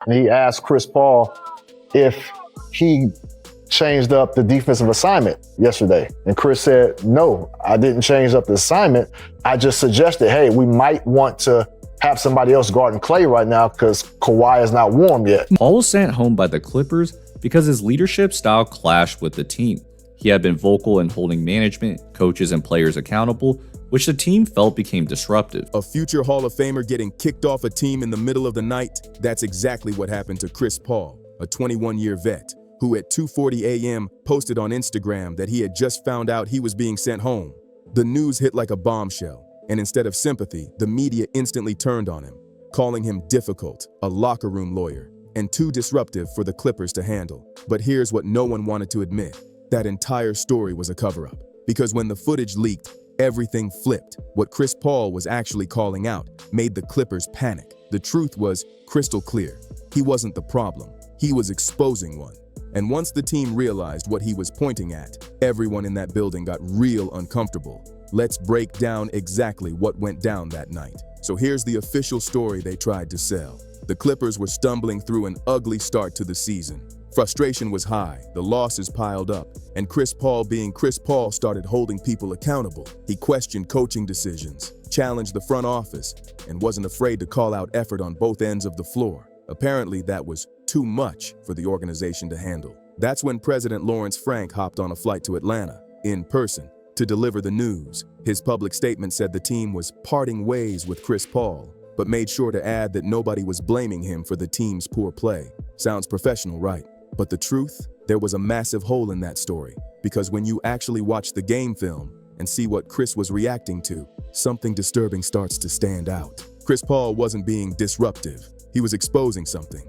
And he asked Chris Paul if he changed up the defensive assignment yesterday. And Chris said, no, I didn't change up the assignment. I just suggested, hey, we might want to have somebody else guarding Clay right now because Kawhi is not warm yet. Paul was sent home by the Clippers because his leadership style clashed with the team. He had been vocal in holding management, coaches, and players accountable, which the team felt became disruptive. A future Hall of Famer getting kicked off a team in the middle of the night? That's exactly what happened to Chris Paul, a 21-year vet, who at 2:40 a.m. posted on Instagram that he had just found out he was being sent home. The news hit like a bombshell, and instead of sympathy, the media instantly turned on him, calling him difficult, a locker room lawyer, and too disruptive for the Clippers to handle. But here's what no one wanted to admit. That entire story was a cover-up. Because when the footage leaked, everything flipped. What Chris Paul was actually calling out made the Clippers panic. The truth was crystal clear. He wasn't the problem. He was exposing one. And once the team realized what he was pointing at, everyone in that building got real uncomfortable. Let's break down exactly what went down that night. So here's the official story they tried to sell. The Clippers were stumbling through an ugly start to the season. Frustration was high, the losses piled up, and Chris Paul being Chris Paul started holding people accountable. He questioned coaching decisions, challenged the front office, and wasn't afraid to call out effort on both ends of the floor. Apparently that was too much for the organization to handle. That's when President Lawrence Frank hopped on a flight to Atlanta, in person, to deliver the news. His public statement said the team was parting ways with Chris Paul, but made sure to add that nobody was blaming him for the team's poor play. Sounds professional, right? But the truth? There was a massive hole in that story, because when you actually watch the game film and see what Chris was reacting to, something disturbing starts to stand out. Chris Paul wasn't being disruptive. He was exposing something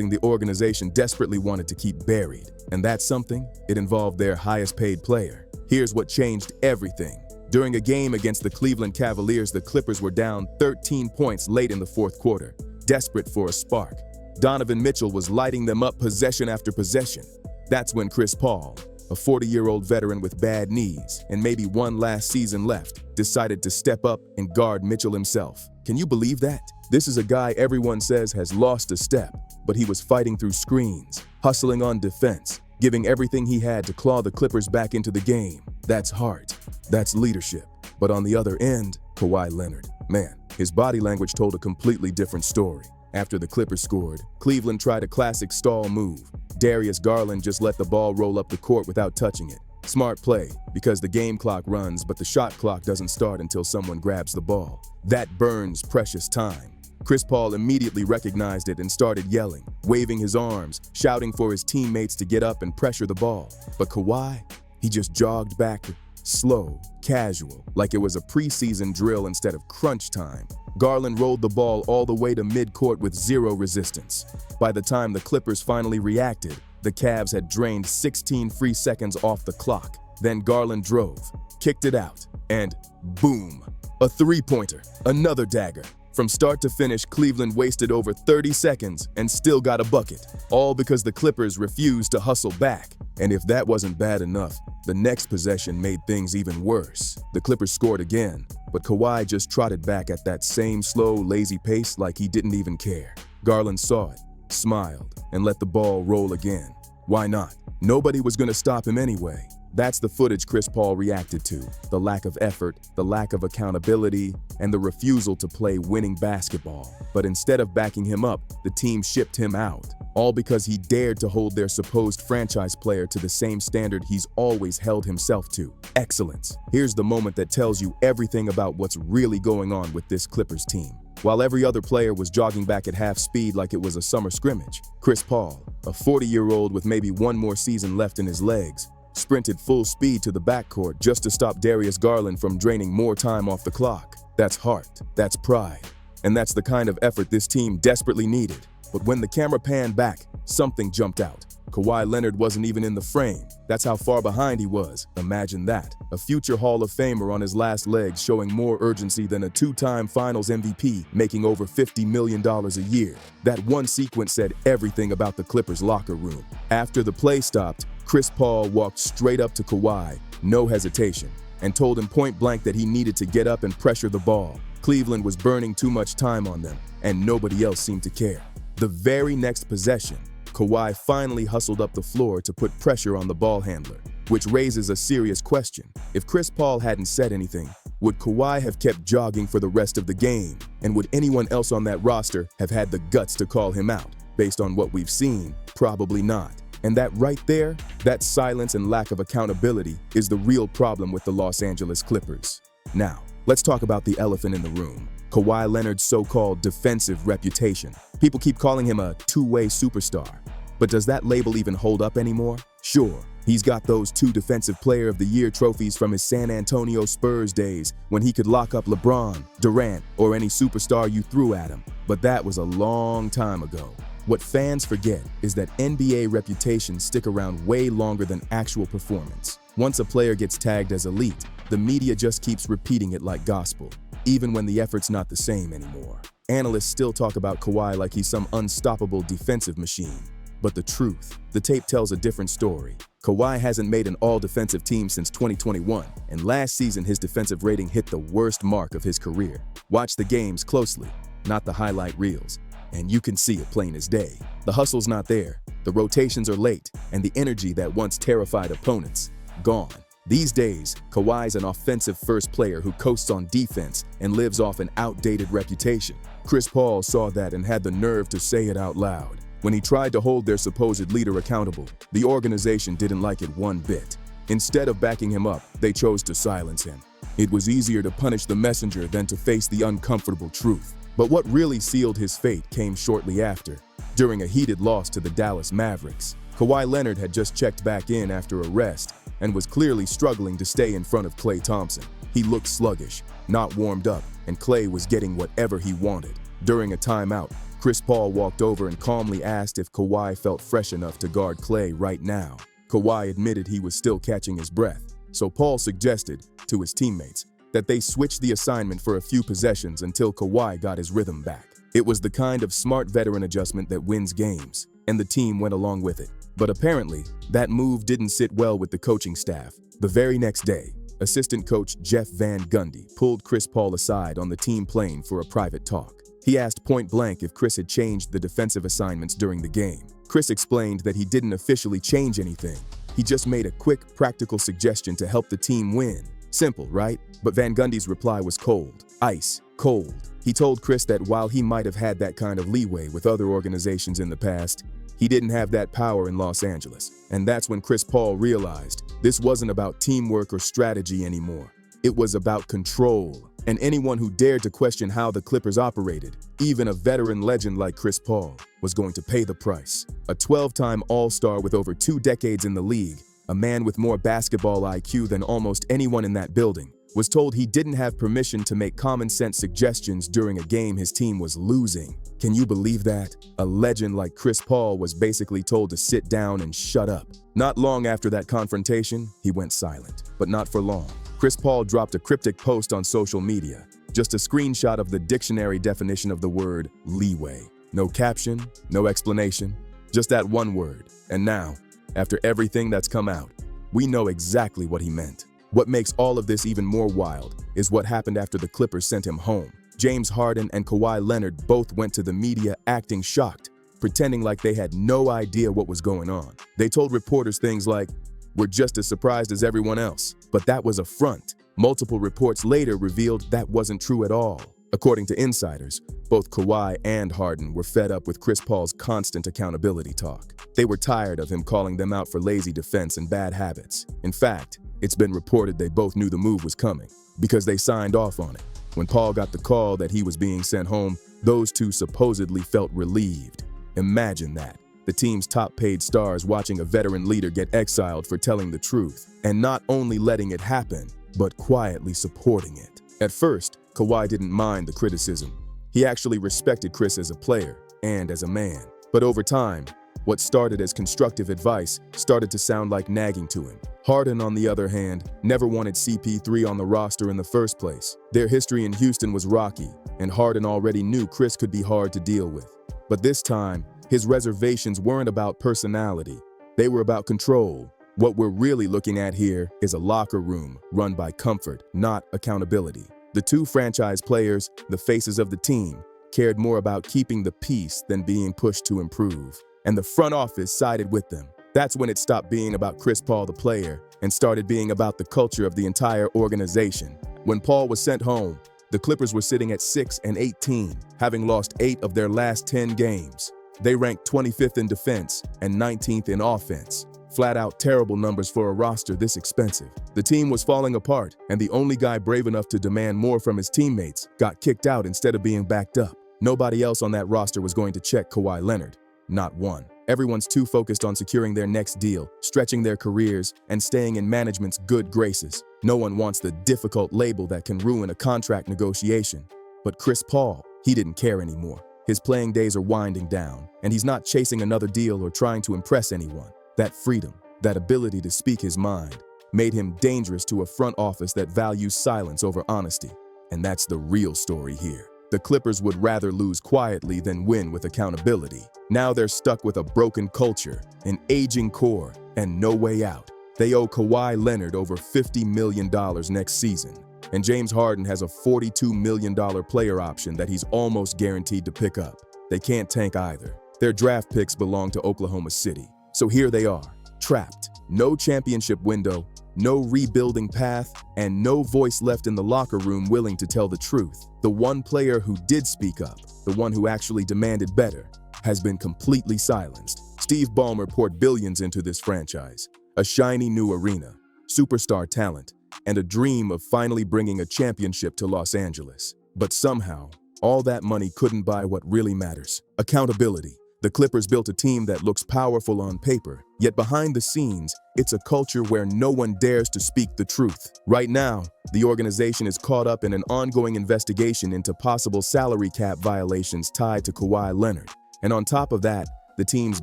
the organization desperately wanted to keep buried. And that something, it involved their highest paid player. Here's what changed everything. During a game against the Cleveland Cavaliers, the Clippers were down 13 points late in the fourth quarter, desperate for a spark. Donovan Mitchell was lighting them up possession after possession. That's when Chris Paul, a 40-year-old veteran with bad knees and maybe one last season left, decided to step up and guard Mitchell himself. Can you believe that? This is a guy everyone says has lost a step, but he was fighting through screens, hustling on defense, giving everything he had to claw the Clippers back into the game. That's heart. That's leadership. But on the other end, Kawhi Leonard. Man, his body language told a completely different story. After the Clippers scored, Cleveland tried a classic stall move. Darius Garland just let the ball roll up the court without touching it. Smart play, because the game clock runs, but the shot clock doesn't start until someone grabs the ball. That burns precious time. Chris Paul immediately recognized it and started yelling, waving his arms, shouting for his teammates to get up and pressure the ball. But Kawhi, he just jogged back, slow, casual, like it was a preseason drill instead of crunch time. Garland rolled the ball all the way to midcourt with zero resistance. By the time the Clippers finally reacted, the Cavs had drained 16 free seconds off the clock. Then Garland drove, kicked it out, and boom, a three-pointer, another dagger. From start to finish, Cleveland wasted over 30 seconds and still got a bucket, all because the Clippers refused to hustle back. And if that wasn't bad enough, the next possession made things even worse. The Clippers scored again, but Kawhi just trotted back at that same slow, lazy pace like he didn't even care. Garland saw it, smiled, and let the ball roll again. Why not? Nobody was going to stop him anyway. That's the footage Chris Paul reacted to. The lack of effort, the lack of accountability, and the refusal to play winning basketball. But instead of backing him up, the team shipped him out. All because he dared to hold their supposed franchise player to the same standard he's always held himself to: excellence. Here's the moment that tells you everything about what's really going on with this Clippers team. While every other player was jogging back at half speed like it was a summer scrimmage, Chris Paul, a 40-year-old with maybe one more season left in his legs, sprinted full speed to the backcourt just to stop Darius Garland from draining more time off the clock. That's heart, that's pride, and that's the kind of effort this team desperately needed. But when the camera panned back, something jumped out. Kawhi Leonard wasn't even in the frame. That's how far behind he was. Imagine that. A future Hall of Famer on his last legs, showing more urgency than a two-time Finals MVP making over $50 million a year. That one sequence said everything about the Clippers locker room. After the play stopped, Chris Paul walked straight up to Kawhi, no hesitation, and told him point blank that he needed to get up and pressure the ball. Cleveland was burning too much time on them, and nobody else seemed to care. The very next possession, Kawhi finally hustled up the floor to put pressure on the ball handler, which raises a serious question. If Chris Paul hadn't said anything, would Kawhi have kept jogging for the rest of the game? And would anyone else on that roster have had the guts to call him out? Based on what we've seen, probably not. And that right there, that silence and lack of accountability is the real problem with the Los Angeles Clippers. Now, let's talk about the elephant in the room. Kawhi Leonard's so-called defensive reputation. People keep calling him a two-way superstar. But does that label even hold up anymore? Sure, he's got those 2 Defensive Player of the Year trophies from his San Antonio Spurs days when he could lock up LeBron, Durant, or any superstar you threw at him. But that was a long time ago. What fans forget is that NBA reputations stick around way longer than actual performance. Once a player gets tagged as elite, the media just keeps repeating it like gospel, even when the effort's not the same anymore. Analysts still talk about Kawhi like he's some unstoppable defensive machine. But the truth, the tape tells a different story. Kawhi hasn't made an all-defensive team since 2021, and last season his defensive rating hit the worst mark of his career. Watch the games closely, not the highlight reels, and you can see it plain as day. The hustle's not there, the rotations are late, and the energy that once terrified opponents, gone. These days, Kawhi's an offensive-first player who coasts on defense and lives off an outdated reputation. Chris Paul saw that and had the nerve to say it out loud. When he tried to hold their supposed leader accountable, the organization didn't like it one bit. Instead of backing him up, they chose to silence him. It was easier to punish the messenger than to face the uncomfortable truth. But what really sealed his fate came shortly after. During a heated loss to the Dallas Mavericks, Kawhi Leonard had just checked back in after a rest and was clearly struggling to stay in front of Klay Thompson. He looked sluggish, not warmed up, and Klay was getting whatever he wanted. During a timeout, Chris Paul walked over and calmly asked if Kawhi felt fresh enough to guard Klay right now. Kawhi admitted he was still catching his breath, so Paul suggested to his teammates that they switch the assignment for a few possessions until Kawhi got his rhythm back. It was the kind of smart veteran adjustment that wins games, and the team went along with it. But apparently, that move didn't sit well with the coaching staff. The very next day, assistant coach Jeff Van Gundy pulled Chris Paul aside on the team plane for a private talk. He asked point blank if Chris had changed the defensive assignments during the game. Chris explained that he didn't officially change anything. He just made a quick, practical suggestion to help the team win. Simple, right? But Van Gundy's reply was cold. Ice cold. He told Chris that while he might have had that kind of leeway with other organizations in the past, he didn't have that power in Los Angeles. And that's when Chris Paul realized this wasn't about teamwork or strategy anymore. It was about control. And anyone who dared to question how the Clippers operated, even a veteran legend like Chris Paul, was going to pay the price. A 12-time All-Star with over 2 decades in the league, a man with more basketball IQ than almost anyone in that building, was told he didn't have permission to make common-sense suggestions during a game his team was losing. Can you believe that? A legend like Chris Paul was basically told to sit down and shut up. Not long after that confrontation, he went silent, but not for long. Chris Paul dropped a cryptic post on social media, just a screenshot of the dictionary definition of the word leeway. No caption, no explanation, just that one word. And now, after everything that's come out, we know exactly what he meant. What makes all of this even more wild is what happened after the Clippers sent him home. James Harden and Kawhi Leonard both went to the media acting shocked, pretending like they had no idea what was going on. They told reporters things like, "We're just as surprised as everyone else." But that was a front. Multiple reports later revealed that wasn't true at all. According to insiders, both Kawhi and Harden were fed up with Chris Paul's constant accountability talk. They were tired of him calling them out for lazy defense and bad habits. In fact, it's been reported they both knew the move was coming because they signed off on it. When Paul got the call that he was being sent home, those two supposedly felt relieved. Imagine that. The team's top-paid stars watching a veteran leader get exiled for telling the truth, and not only letting it happen, but quietly supporting it. At first, Kawhi didn't mind the criticism. He actually respected Chris as a player and as a man. But over time, what started as constructive advice started to sound like nagging to him. Harden, on the other hand, never wanted CP3 on the roster in the first place. Their history in Houston was rocky, and Harden already knew Chris could be hard to deal with. But this time, his reservations weren't about personality. They were about control. What we're really looking at here is a locker room run by comfort, not accountability. The two franchise players, the faces of the team, cared more about keeping the peace than being pushed to improve. And the front office sided with them. That's when it stopped being about Chris Paul the player and started being about the culture of the entire organization. When Paul was sent home, the Clippers were sitting at 6-18, having lost 8 of their last 10 games. They ranked 25th in defense and 19th in offense. Flat out terrible numbers for a roster this expensive. The team was falling apart, and the only guy brave enough to demand more from his teammates got kicked out instead of being backed up. Nobody else on that roster was going to check Kawhi Leonard. Not one. Everyone's too focused on securing their next deal, stretching their careers, and staying in management's good graces. No one wants the difficult label that can ruin a contract negotiation. But Chris Paul, he didn't care anymore. His playing days are winding down, and he's not chasing another deal or trying to impress anyone. That freedom, that ability to speak his mind, made him dangerous to a front office that values silence over honesty. And that's the real story here. The Clippers would rather lose quietly than win with accountability. Now they're stuck with a broken culture, an aging core, and no way out. They owe Kawhi Leonard over $50 million next season, and James Harden has a $42 million player option that he's almost guaranteed to pick up. They can't tank either. Their draft picks belong to Oklahoma City. So here they are, trapped. No championship window, no rebuilding path, and no voice left in the locker room willing to tell the truth. The one player who did speak up, the one who actually demanded better, has been completely silenced. Steve Ballmer poured billions into this franchise, a shiny new arena, superstar talent, and a dream of finally bringing a championship to Los Angeles. But somehow, all that money couldn't buy what really matters: accountability. The Clippers built a team that looks powerful on paper, yet behind the scenes, it's a culture where no one dares to speak the truth. Right now, the organization is caught up in an ongoing investigation into possible salary cap violations tied to Kawhi Leonard. And on top of that, the team's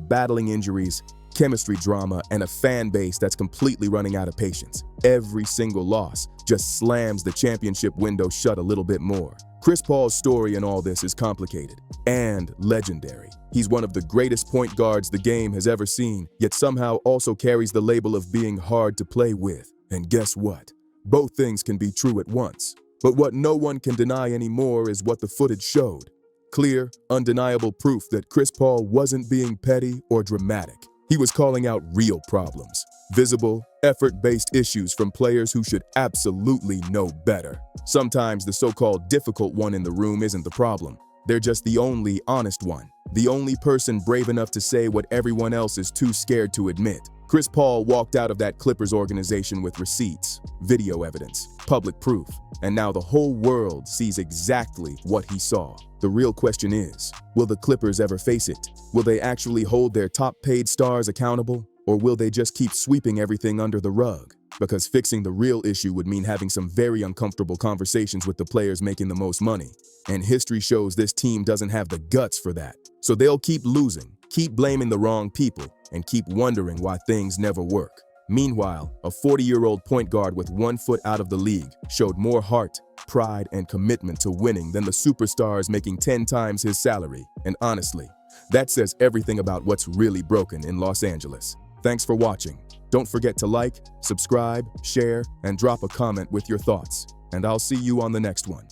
battling injuries, chemistry drama, and a fan base that's completely running out of patience. Every single loss just slams the championship window shut a little bit more. Chris Paul's story in all this is complicated and legendary. He's one of the greatest point guards the game has ever seen, yet somehow also carries the label of being hard to play with. And guess what? Both things can be true at once. But what no one can deny anymore is what the footage showed. Clear, undeniable proof that Chris Paul wasn't being petty or dramatic. He was calling out real problems, visible, effort-based issues from players who should absolutely know better. Sometimes the so-called difficult one in the room isn't the problem. They're just the only honest one, the only person brave enough to say what everyone else is too scared to admit. Chris Paul walked out of that Clippers organization with receipts, video evidence, public proof, and now the whole world sees exactly what he saw. The real question is, will the Clippers ever face it? Will they actually hold their top-paid stars accountable? Or will they just keep sweeping everything under the rug? Because fixing the real issue would mean having some very uncomfortable conversations with the players making the most money. And history shows this team doesn't have the guts for that. So they'll keep losing, keep blaming the wrong people, and keep wondering why things never work. Meanwhile, a 40-year-old point guard with 1 foot out of the league showed more heart, pride, and commitment to winning than the superstars making 10 times his salary. And honestly, that says everything about what's really broken in Los Angeles. Thanks for watching. Don't forget to like, subscribe, share, and drop a comment with your thoughts. And I'll see you on the next one.